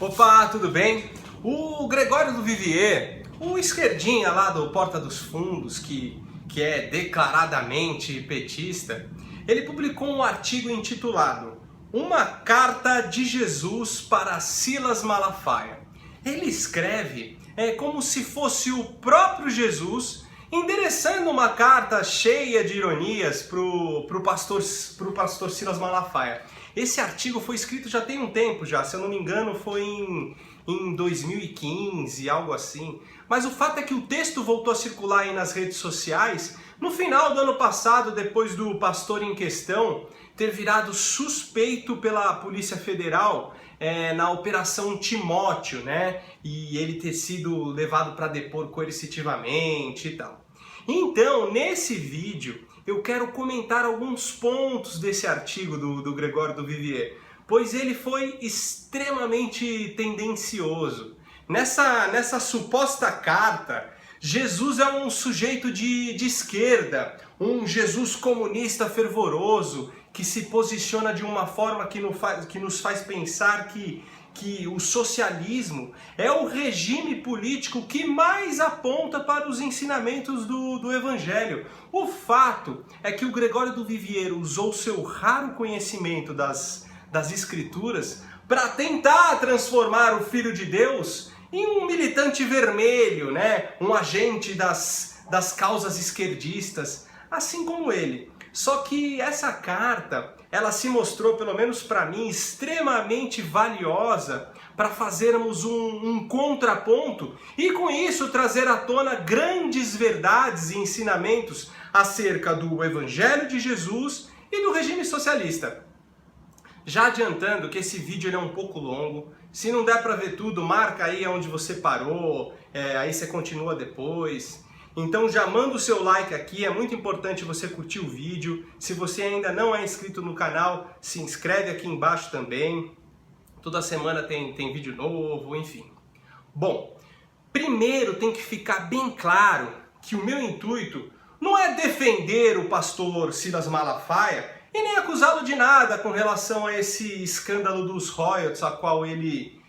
Opa, tudo bem? O Gregório do Vivier, o esquerdinha lá do Porta dos Fundos, que é declaradamente petista, ele publicou um artigo intitulado Uma Carta de Jesus para Silas Malafaia. Ele escreve como se fosse o próprio Jesus endereçando uma carta cheia de ironias pro pastor Silas Malafaia. Esse artigo foi escrito já tem um tempo já, se eu não me engano foi em 2015, algo assim. Mas o fato é que o texto voltou a circular aí nas redes sociais no final do ano passado, depois do pastor em questão ter virado suspeito pela Polícia Federal na Operação Timóteo, né? E ele ter sido levado para depor coercitivamente e tal. Então, nesse vídeo, eu quero comentar alguns pontos desse artigo do Gregório do Vivier, pois ele foi extremamente tendencioso. Nessa suposta carta, Jesus é um sujeito de esquerda, um Jesus comunista fervoroso, que se posiciona de uma forma que nos faz pensar que o socialismo é o regime político que mais aponta para os ensinamentos do Evangelho. O fato é que o Gregório do Vivier usou seu raro conhecimento das Escrituras para tentar transformar o Filho de Deus em um militante vermelho, né? Um agente das causas esquerdistas, assim como ele. Só que essa carta, ela se mostrou, pelo menos para mim, extremamente valiosa para fazermos um contraponto e com isso trazer à tona grandes verdades e ensinamentos acerca do Evangelho de Jesus e do regime socialista. Já adiantando que esse vídeo ele é um pouco longo, se não der para ver tudo, marca aí onde você parou, aí você continua depois. Então já manda o seu like aqui, é muito importante você curtir o vídeo. Se você ainda não é inscrito no canal, se inscreve aqui embaixo também. Toda semana tem vídeo novo, enfim. Bom, primeiro tem que ficar bem claro que o meu intuito não é defender o pastor Silas Malafaia e nem acusá-lo de nada com relação a esse escândalo dos royalties a qual ele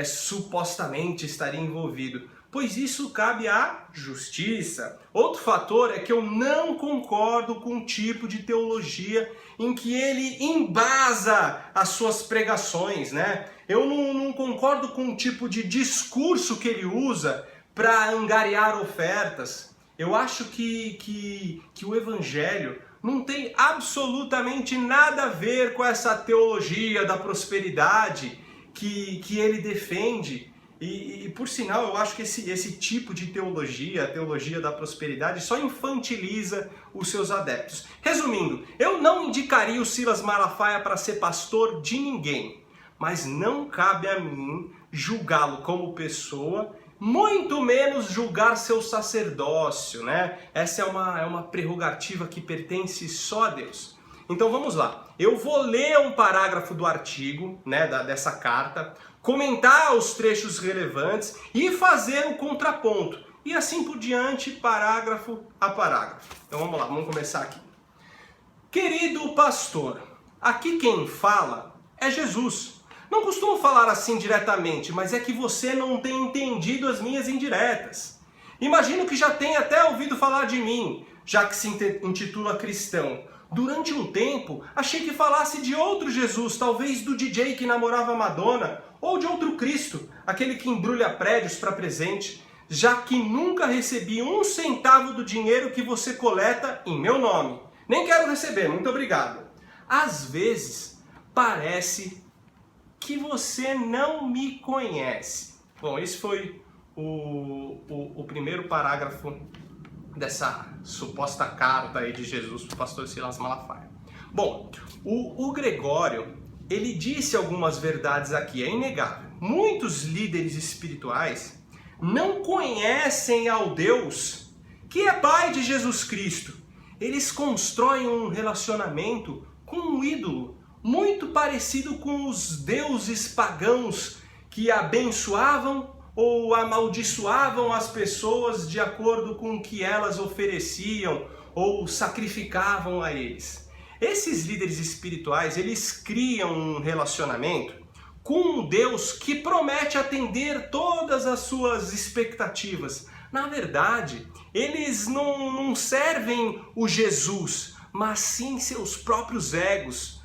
supostamente estaria envolvido, pois isso cabe à justiça. Outro fator é que eu não concordo com o tipo de teologia em que ele embasa as suas pregações, né? Eu não concordo com o tipo de discurso que ele usa para angariar ofertas. Eu acho que o Evangelho não tem absolutamente nada a ver com essa teologia da prosperidade que ele defende. E por sinal, eu acho que esse tipo de teologia, a teologia da prosperidade, só infantiliza os seus adeptos. Resumindo, eu não indicaria o Silas Malafaia para ser pastor de ninguém, mas não cabe a mim julgá-lo como pessoa, muito menos julgar seu sacerdócio, né? Essa é uma prerrogativa que pertence só a Deus. Então vamos lá, eu vou ler um parágrafo do artigo, né, dessa carta, comentar os trechos relevantes e fazer um contraponto. E assim por diante, parágrafo a parágrafo. Então vamos lá, vamos começar aqui. Querido pastor, aqui quem fala é Jesus. Não costumo falar assim diretamente, mas é que você não tem entendido as minhas indiretas. Imagino que já tenha até ouvido falar de mim, já que se intitula cristão. Durante um tempo, achei que falasse de outro Jesus, talvez do DJ que namorava Madonna, ou de outro Cristo, aquele que embrulha prédios para presente, já que nunca recebi um centavo do dinheiro que você coleta em meu nome. Nem quero receber, muito obrigado. Às vezes, parece que você não me conhece. Bom, esse foi o primeiro parágrafo dessa suposta carta aí de Jesus para o pastor Silas Malafaia. Bom, o Gregório, ele disse algumas verdades aqui, é inegável. Muitos líderes espirituais não conhecem ao Deus que é Pai de Jesus Cristo. Eles constroem um relacionamento com um ídolo muito parecido com os deuses pagãos que abençoavam ou amaldiçoavam as pessoas de acordo com o que elas ofereciam ou sacrificavam a eles. Esses líderes espirituais, eles criam um relacionamento com um Deus que promete atender todas as suas expectativas. Na verdade, eles não servem o Jesus, mas sim seus próprios egos.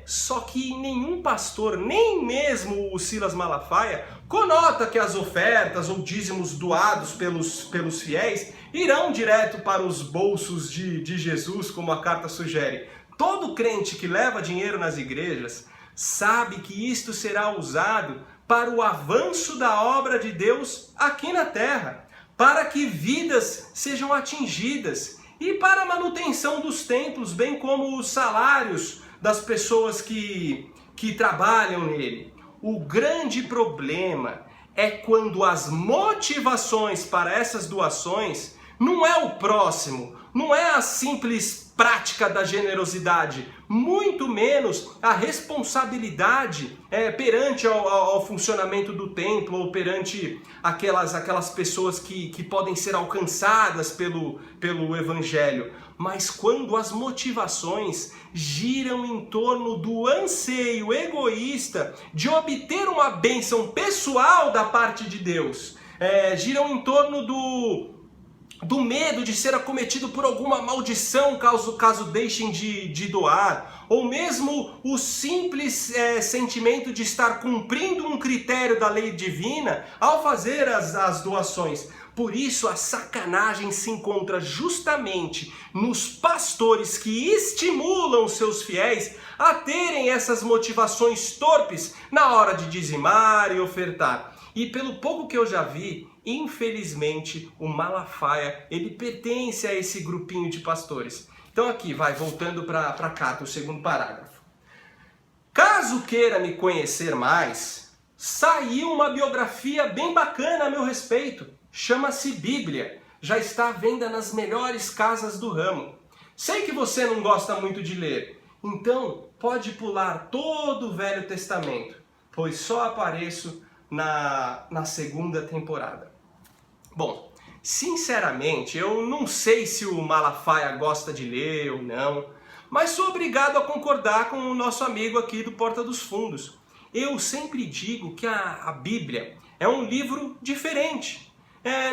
Só que nenhum pastor, nem mesmo o Silas Malafaia, conota que as ofertas ou dízimos doados pelos fiéis irão direto para os bolsos de Jesus, como a carta sugere. Todo crente que leva dinheiro nas igrejas sabe que isto será usado para o avanço da obra de Deus aqui na terra, para que vidas sejam atingidas e para a manutenção dos templos, bem como os salários das pessoas que trabalham nele. O grande problema é quando as motivações para essas doações não é o próximo, não é a simples prática da generosidade, muito menos a responsabilidade perante ao funcionamento do templo ou perante aquelas pessoas que podem ser alcançadas pelo Evangelho. Mas quando as motivações giram em torno do anseio egoísta de obter uma bênção pessoal da parte de Deus, giram em torno do medo de ser acometido por alguma maldição caso deixem de doar, ou mesmo o simples sentimento de estar cumprindo um critério da lei divina ao fazer as doações. Por isso a sacanagem se encontra justamente nos pastores que estimulam seus fiéis a terem essas motivações torpes na hora de dizimar e ofertar. E pelo pouco que eu já vi, infelizmente, o Malafaia, ele pertence a esse grupinho de pastores. Então aqui, voltando para cá, o segundo parágrafo. Caso queira me conhecer mais, saiu uma biografia bem bacana a meu respeito. Chama-se Bíblia. Já está à venda nas melhores casas do ramo. Sei que você não gosta muito de ler, então pode pular todo o Velho Testamento, pois só apareço na segunda temporada. Bom, sinceramente, eu não sei se o Malafaia gosta de ler ou não, mas sou obrigado a concordar com o nosso amigo aqui do Porta dos Fundos. Eu sempre digo que a Bíblia é um livro diferente.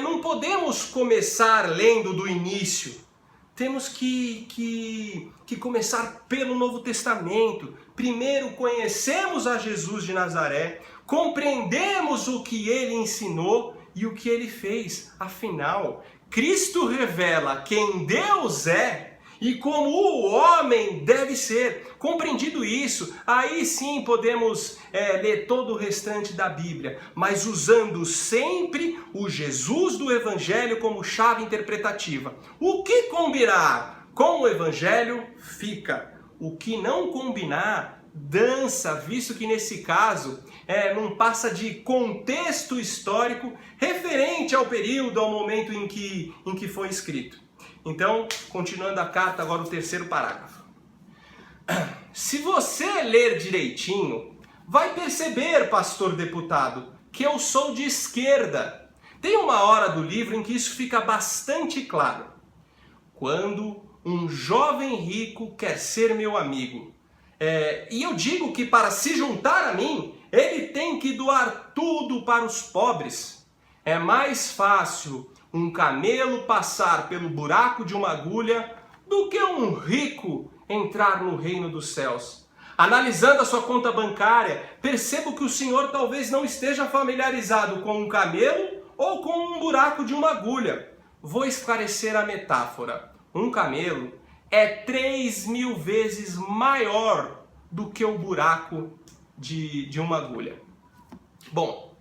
Não podemos começar lendo do início. Temos que começar pelo Novo Testamento. Primeiro conhecemos a Jesus de Nazaré, compreendemos o que ele ensinou e o que ele fez. Afinal, Cristo revela quem Deus é e como o homem deve ser. Compreendido isso, aí sim podemos ler todo o restante da Bíblia, mas usando sempre o Jesus do Evangelho como chave interpretativa. O que combinar com o Evangelho fica. O que não combinar, dança, visto que nesse caso não passa de contexto histórico referente ao período, ao momento em que foi escrito. Então, continuando a carta, agora o terceiro parágrafo. Se você ler direitinho, vai perceber, pastor deputado, que eu sou de esquerda. Tem uma hora do livro em que isso fica bastante claro. Quando um jovem rico quer ser meu amigo, e eu digo que para se juntar a mim, ele tem que doar tudo para os pobres. É mais fácil um camelo passar pelo buraco de uma agulha do que um rico entrar no reino dos céus. Analisando a sua conta bancária, percebo que o senhor talvez não esteja familiarizado com um camelo ou com um buraco de uma agulha. Vou esclarecer a metáfora. Um camelo é 3.000 vezes maior do que o buraco de uma agulha. Bom,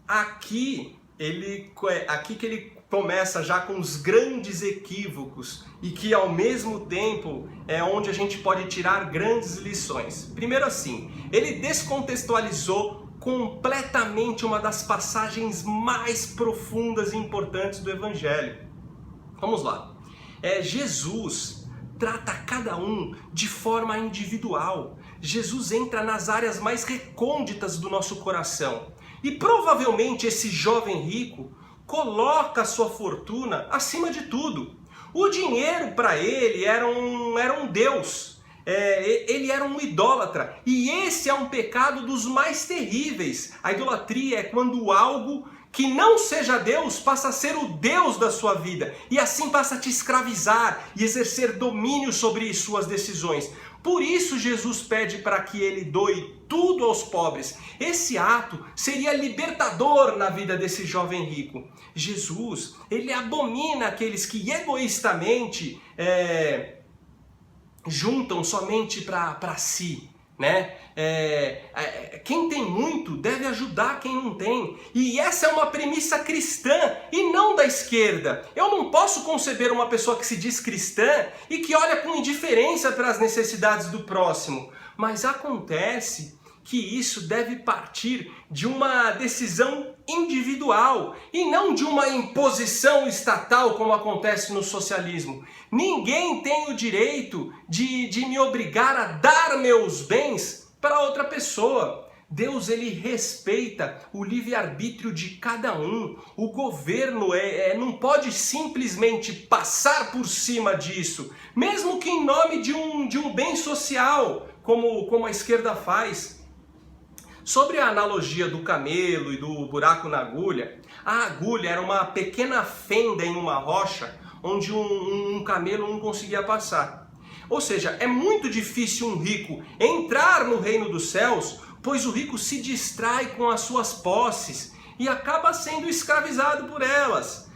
aqui que ele começa já com os grandes equívocos e que ao mesmo tempo é onde a gente pode tirar grandes lições. Primeiro assim, ele descontextualizou completamente uma das passagens mais profundas e importantes do Evangelho. Vamos lá. Jesus trata cada um de forma individual. Jesus entra nas áreas mais recônditas do nosso coração. E provavelmente esse jovem rico coloca a sua fortuna acima de tudo. O dinheiro para ele era um Deus. ele era um idólatra. E esse é um pecado dos mais terríveis. A idolatria é quando algo que não seja Deus passa a ser o Deus da sua vida. E assim passa a te escravizar e exercer domínio sobre suas decisões. Por isso Jesus pede para que ele doe tudo aos pobres. Esse ato seria libertador na vida desse jovem rico. Jesus, ele abomina aqueles que egoístamente juntam somente para si, né? Quem tem muito deve ajudar quem não tem. E essa é uma premissa cristã e não da esquerda. Eu não posso conceber uma pessoa que se diz cristã e que olha com indiferença para as necessidades do próximo. Mas acontece que isso deve partir de uma decisão individual e não de uma imposição estatal como acontece no socialismo. Ninguém tem o direito de me obrigar a dar meus bens para outra pessoa. Deus, ele respeita o livre-arbítrio de cada um. O governo não pode simplesmente passar por cima disso, mesmo que em nome de um bem social, como a esquerda faz. Sobre a analogia do camelo e do buraco na agulha, a agulha era uma pequena fenda em uma rocha onde um camelo não conseguia passar. Ou seja, é muito difícil um rico entrar no reino dos céus, pois o rico se distrai com as suas posses e acaba sendo escravizado por elas,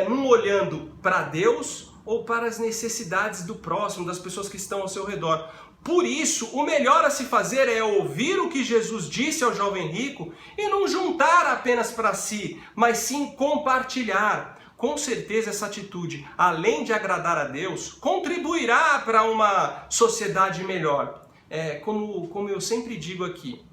não olhando para Deus ou para as necessidades do próximo, das pessoas que estão ao seu redor. Por isso, o melhor a se fazer é ouvir o que Jesus disse ao jovem rico e não juntar apenas para si, mas sim compartilhar. Com certeza essa atitude, além de agradar a Deus, contribuirá para uma sociedade melhor. Como eu sempre digo aqui,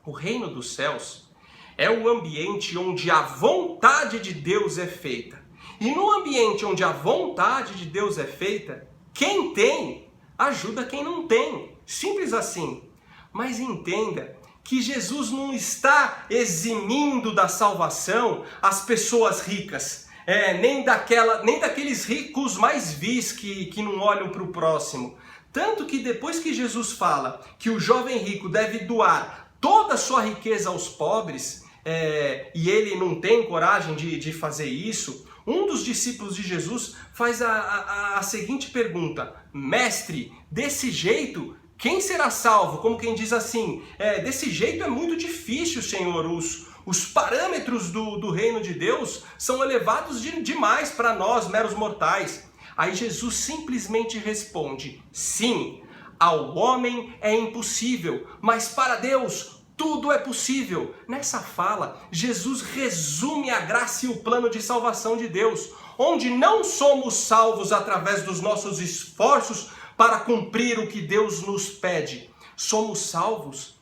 o reino dos céus é o ambiente onde a vontade de Deus é feita. E no ambiente onde a vontade de Deus é feita, quem tem ajuda quem não tem. Simples assim. Mas entenda que Jesus não está eximindo da salvação as pessoas ricas. Nem daqueles ricos mais vis que não olham para o próximo. Tanto que depois que Jesus fala que o jovem rico deve doar toda a sua riqueza aos pobres, e ele não tem coragem de fazer isso, um dos discípulos de Jesus faz a seguinte pergunta: Mestre, desse jeito, quem será salvo? Como quem diz assim, desse jeito é muito difícil, Senhor. Os parâmetros do reino de Deus são elevados demais para nós, meros mortais. Aí Jesus simplesmente responde: sim, ao homem é impossível, mas para Deus tudo é possível. Nessa fala, Jesus resume a graça e o plano de salvação de Deus, onde não somos salvos através dos nossos esforços para cumprir o que Deus nos pede. Somos salvos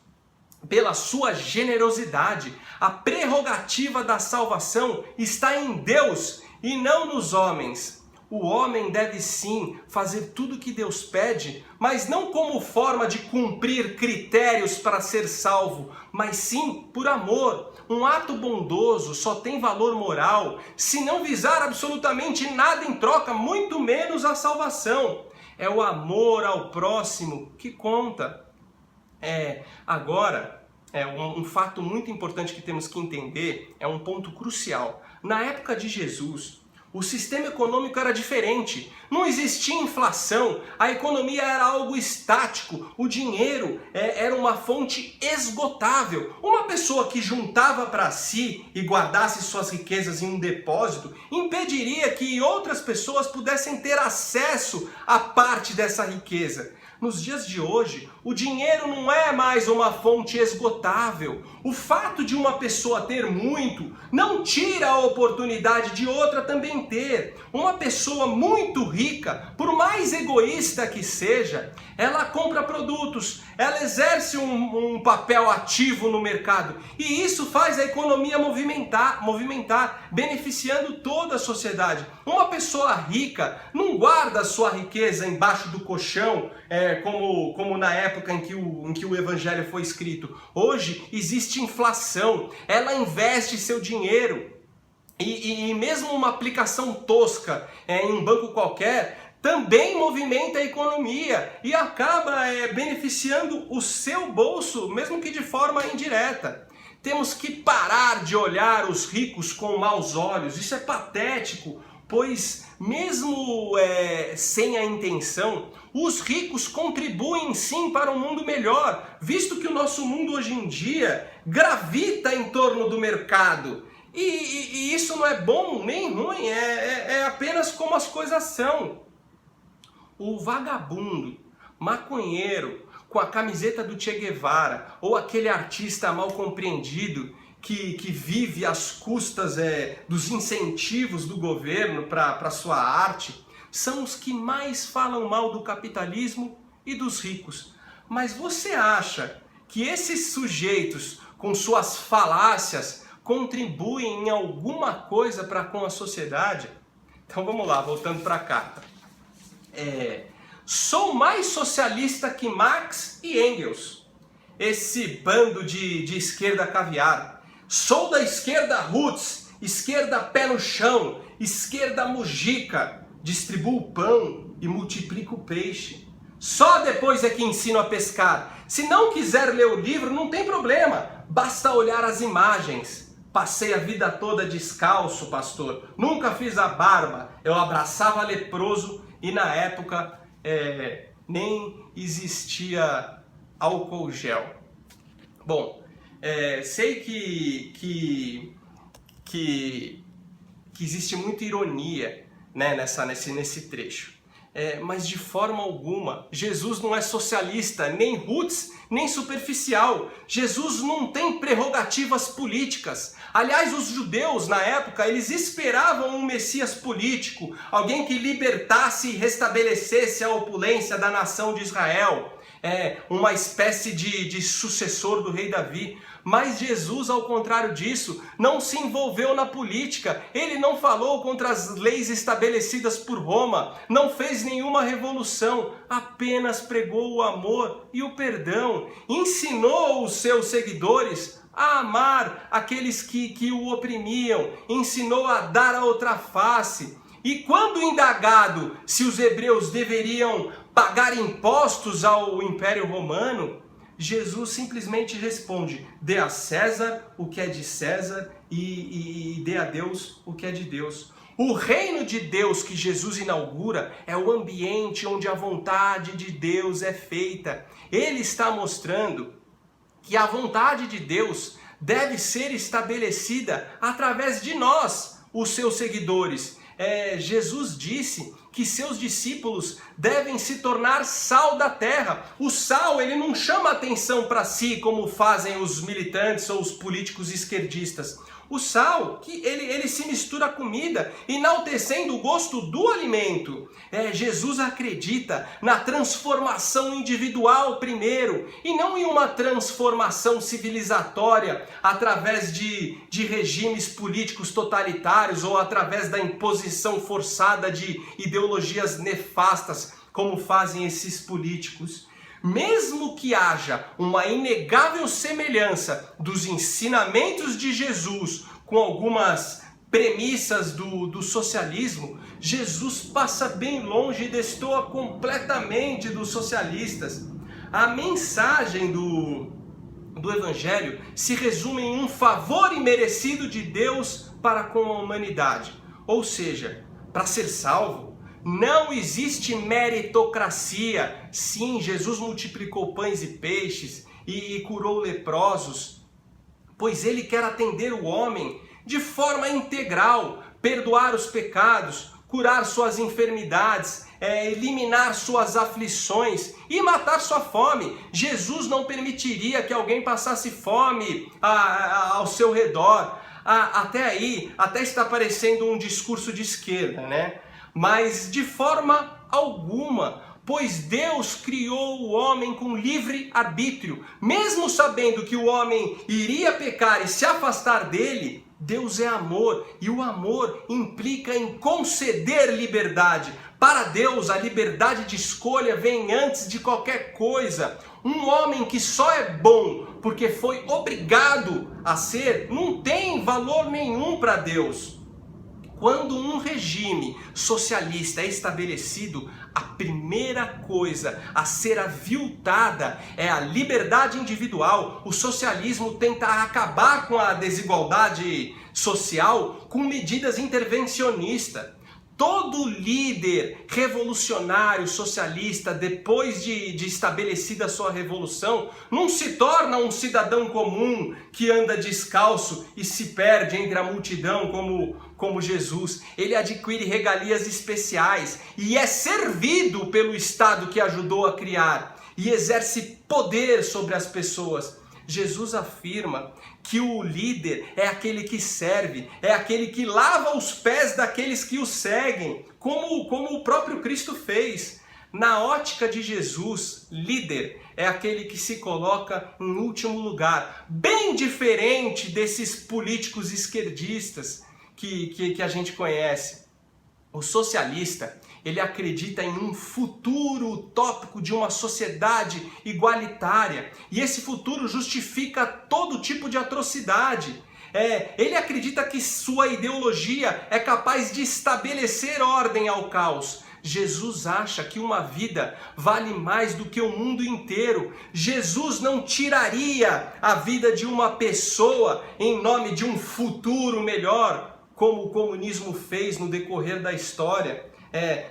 pela sua generosidade. A prerrogativa da salvação está em Deus e não nos homens. O homem deve sim fazer tudo o que Deus pede, mas não como forma de cumprir critérios para ser salvo, mas sim por amor. Um ato bondoso só tem valor moral se não visar absolutamente nada em troca, muito menos a salvação. É o amor ao próximo que conta. Agora, um fato muito importante que temos que entender, é um ponto crucial. Na época de Jesus, o sistema econômico era diferente, não existia inflação, a economia era algo estático, o dinheiro era uma fonte esgotável. Uma pessoa que juntava para si e guardasse suas riquezas em um depósito impediria que outras pessoas pudessem ter acesso a parte dessa riqueza. Nos dias de hoje, o dinheiro não é mais uma fonte esgotável. O fato de uma pessoa ter muito não tira a oportunidade de outra também ter. Uma pessoa muito rica, por mais egoísta que seja, ela compra produtos, ela exerce um papel ativo no mercado e isso faz a economia movimentar, beneficiando toda a sociedade. Uma pessoa rica não guarda a sua riqueza embaixo do colchão, como na época em que o evangelho foi escrito. Hoje existe inflação, ela investe seu dinheiro e mesmo uma aplicação tosca em um banco qualquer também movimenta a economia e acaba beneficiando o seu bolso, mesmo que de forma indireta. Temos que parar de olhar os ricos com maus olhos, isso é patético, pois mesmo sem a intenção, os ricos contribuem sim para um mundo melhor, visto que o nosso mundo hoje em dia gravita em torno do mercado. E isso não é bom nem ruim, é apenas como as coisas são. O vagabundo, maconheiro, com a camiseta do Che Guevara, ou aquele artista mal compreendido que vive às custas dos incentivos do governo para sua arte, são os que mais falam mal do capitalismo e dos ricos. Mas você acha que esses sujeitos, com suas falácias, contribuem em alguma coisa para com a sociedade? Então vamos lá, voltando para a carta. Sou mais socialista que Marx e Engels, esse bando de esquerda caviar. Sou da esquerda roots, esquerda pé no chão, esquerda mujica. Distribuo pão e multiplico o peixe. Só depois é que ensino a pescar. Se não quiser ler o livro, não tem problema, basta olhar as imagens. Passei a vida toda descalço, pastor. Nunca fiz a barba. Eu abraçava leproso e na época nem existia álcool gel. Bom, sei que existe muita ironia, né, nesse trecho. Mas de forma alguma, Jesus não é socialista, nem roots, nem superficial. Jesus não tem prerrogativas políticas. Aliás, os judeus, na época, eles esperavam um Messias político, alguém que libertasse e restabelecesse a opulência da nação de Israel, uma espécie de sucessor do rei Davi. Mas Jesus, ao contrário disso, não se envolveu na política. Ele não falou contra as leis estabelecidas por Roma, não fez nenhuma revolução, apenas pregou o amor e o perdão. Ensinou os seus seguidores a amar aqueles que o oprimiam, ensinou a dar a outra face. E quando indagado se os hebreus deveriam pagar impostos ao Império Romano, Jesus simplesmente responde: dê a César o que é de César e dê a Deus o que é de Deus. O reino de Deus que Jesus inaugura é o ambiente onde a vontade de Deus é feita. Ele está mostrando que a vontade de Deus deve ser estabelecida através de nós, os seus seguidores. Jesus disse que seus discípulos devem se tornar sal da terra. O sal, ele não chama atenção para si como fazem os militantes ou os políticos esquerdistas. O sal, que ele se mistura à comida, enaltecendo o gosto do alimento. Jesus acredita na transformação individual primeiro, e não em uma transformação civilizatória através de regimes políticos totalitários ou através da imposição forçada de ideologias nefastas, como fazem esses políticos. Mesmo que haja uma inegável semelhança dos ensinamentos de Jesus com algumas premissas do socialismo, Jesus passa bem longe e destoa completamente dos socialistas. A mensagem do Evangelho se resume em um favor imerecido de Deus para com a humanidade. Ou seja, para ser salvo, não existe meritocracia. Sim, Jesus multiplicou pães e peixes e curou leprosos, pois ele quer atender o homem de forma integral, perdoar os pecados, curar suas enfermidades, eliminar suas aflições e matar sua fome. Jesus não permitiria que alguém passasse fome ao seu redor. Até aí, até está parecendo um discurso de esquerda, né? Mas de forma alguma, pois Deus criou o homem com livre arbítrio. Mesmo sabendo que o homem iria pecar e se afastar dele, Deus é amor, e o amor implica em conceder liberdade. Para Deus, a liberdade de escolha vem antes de qualquer coisa. Um homem que só é bom porque foi obrigado a ser, não tem valor nenhum para Deus. Quando um regime socialista é estabelecido, a primeira coisa a ser aviltada é a liberdade individual. O socialismo tenta acabar com a desigualdade social com medidas intervencionistas. Todo líder revolucionário socialista, depois de estabelecida a sua revolução, não se torna um cidadão comum que anda descalço e se perde entre a multidão como Jesus. Ele adquire regalias especiais e é servido pelo Estado que ajudou a criar e exerce poder sobre as pessoas. Jesus afirma que o líder é aquele que serve, é aquele que lava os pés daqueles que o seguem, como o próprio Cristo fez. Na ótica de Jesus, líder é aquele que se coloca em último lugar, bem diferente desses políticos esquerdistas que a gente conhece. O socialista, ele acredita em um futuro utópico de uma sociedade igualitária. E esse futuro justifica todo tipo de atrocidade. Ele acredita que sua ideologia é capaz de estabelecer ordem ao caos. Jesus acha que uma vida vale mais do que o mundo inteiro. Jesus não tiraria a vida de uma pessoa em nome de um futuro melhor, como o comunismo fez no decorrer da história,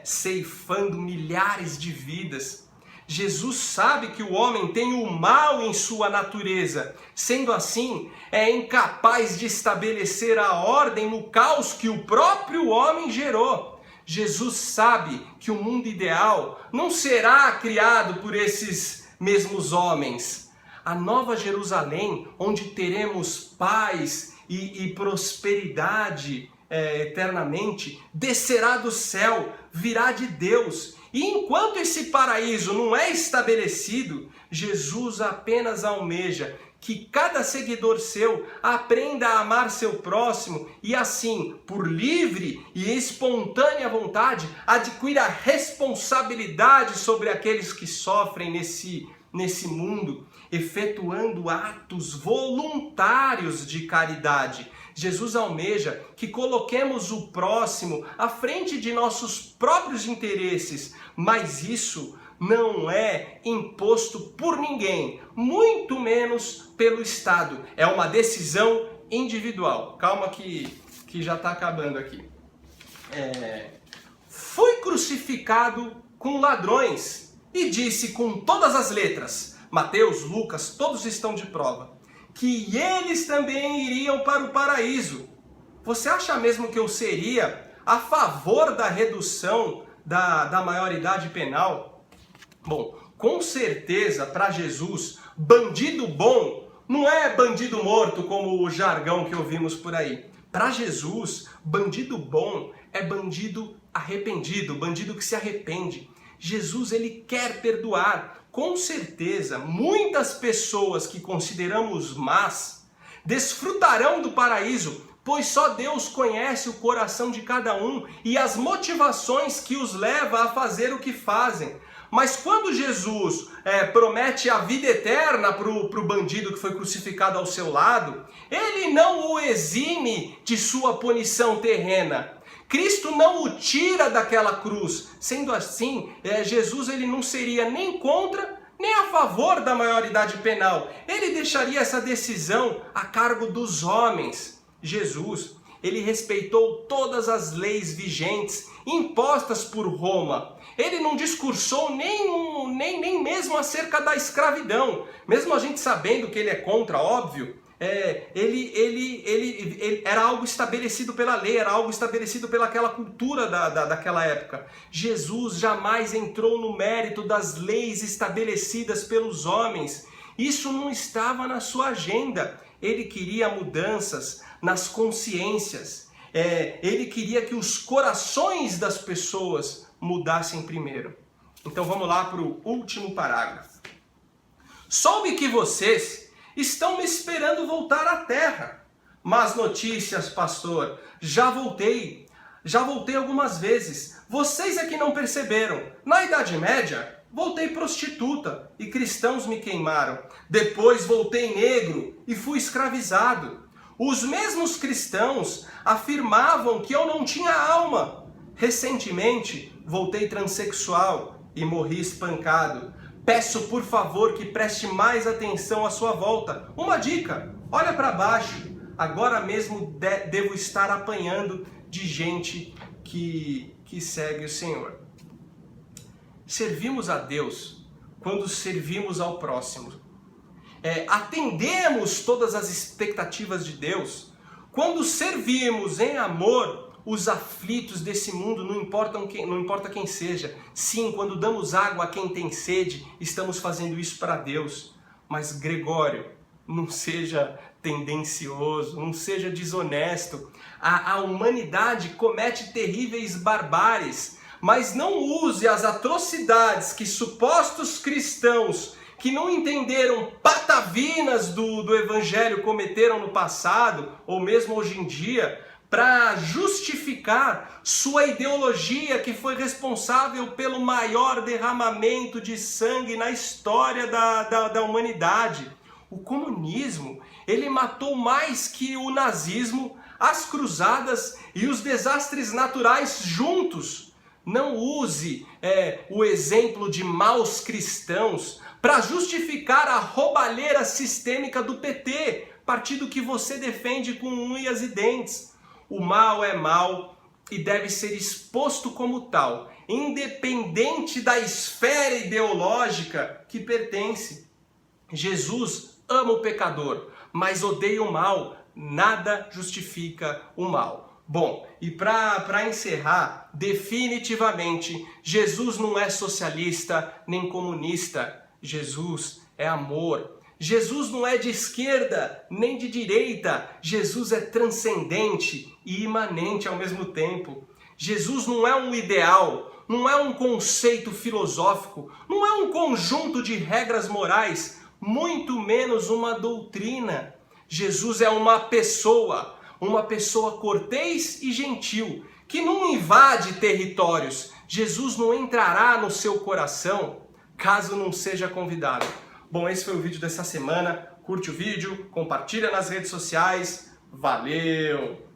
ceifando milhares de vidas. Jesus sabe que o homem tem o mal em sua natureza. Sendo assim, é incapaz de estabelecer a ordem no caos que o próprio homem gerou. Jesus sabe que o mundo ideal não será criado por esses mesmos homens. A Nova Jerusalém, onde teremos paz e prosperidade eternamente, descerá do céu, virá de Deus. E enquanto esse paraíso não é estabelecido, Jesus apenas almeja que cada seguidor seu aprenda a amar seu próximo e assim, por livre e espontânea vontade, adquira responsabilidade sobre aqueles que sofrem nesse mundo, efetuando atos voluntários de caridade. Jesus almeja que coloquemos o próximo à frente de nossos próprios interesses, mas isso não é imposto por ninguém, muito menos pelo Estado. É uma decisão individual. Calma que já está acabando aqui. Fui crucificado com ladrões e disse com todas as letras, Mateus, Lucas, todos estão de prova, que eles também iriam para o paraíso. Você acha mesmo que eu seria a favor da redução da maioridade penal? Bom, com certeza para Jesus, bandido bom não é bandido morto como o jargão que ouvimos por aí. Para Jesus, bandido bom é bandido arrependido, bandido que se arrepende. Jesus, ele quer perdoar. Com certeza, muitas pessoas que consideramos más desfrutarão do paraíso, pois só Deus conhece o coração de cada um e as motivações que os leva a fazer o que fazem. Mas quando Jesus promete a vida eterna para o bandido que foi crucificado ao seu lado, ele não o exime de sua punição terrena. Cristo não o tira daquela cruz. Sendo assim, Jesus ele não seria nem contra, nem a favor da maioridade penal. Ele deixaria essa decisão a cargo dos homens. Jesus, ele respeitou todas as leis vigentes impostas por Roma. Ele não discursou nem mesmo acerca da escravidão. Mesmo a gente sabendo que ele é contra, óbvio, ele era algo estabelecido pela lei, era algo estabelecido pelaquela cultura daquela época. Jesus jamais entrou no mérito das leis estabelecidas pelos homens. Isso não estava na sua agenda. Ele queria mudanças nas consciências. Ele queria que os corações das pessoas mudassem primeiro. Então vamos lá para o último parágrafo. Soube que vocês estão me esperando voltar à terra. Más notícias, pastor. Já voltei algumas vezes. Vocês é que não perceberam. Na Idade Média, voltei prostituta e cristãos me queimaram. Depois voltei negro e fui escravizado. Os mesmos cristãos afirmavam que eu não tinha alma. Recentemente, voltei transexual e morri espancado. Peço, por favor, que preste mais atenção à sua volta. Uma dica, olha para baixo. Agora mesmo devo estar apanhando de gente que segue o Senhor. Servimos a Deus quando servimos ao próximo. Atendemos todas as expectativas de Deus quando servimos em amor os aflitos desse mundo, não importa quem seja. Sim, quando damos água a quem tem sede, estamos fazendo isso para Deus. Mas Gregório, não seja tendencioso, não seja desonesto. A humanidade comete terríveis barbáries, mas não use as atrocidades que supostos cristãos que não entenderam patavinas do evangelho cometeram no passado, ou mesmo hoje em dia, para justificar sua ideologia que foi responsável pelo maior derramamento de sangue na história da humanidade. O comunismo, ele matou mais que o nazismo, as cruzadas e os desastres naturais juntos. Não use o exemplo de maus cristãos para justificar a roubalheira sistêmica do PT, partido que você defende com unhas e dentes. O mal é mal e deve ser exposto como tal, independente da esfera ideológica que pertence. Jesus ama o pecador, mas odeia o mal. Nada justifica o mal. Bom, e para encerrar, definitivamente, Jesus não é socialista nem comunista. Jesus é amor. Jesus não é de esquerda nem de direita. Jesus é transcendente e imanente ao mesmo tempo. Jesus não é um ideal, não é um conceito filosófico, não é um conjunto de regras morais, muito menos uma doutrina. Jesus é uma pessoa cortês e gentil, que não invade territórios. Jesus não entrará no seu coração caso não seja convidado. Bom, esse foi o vídeo dessa semana. Curte o vídeo, compartilha nas redes sociais. Valeu!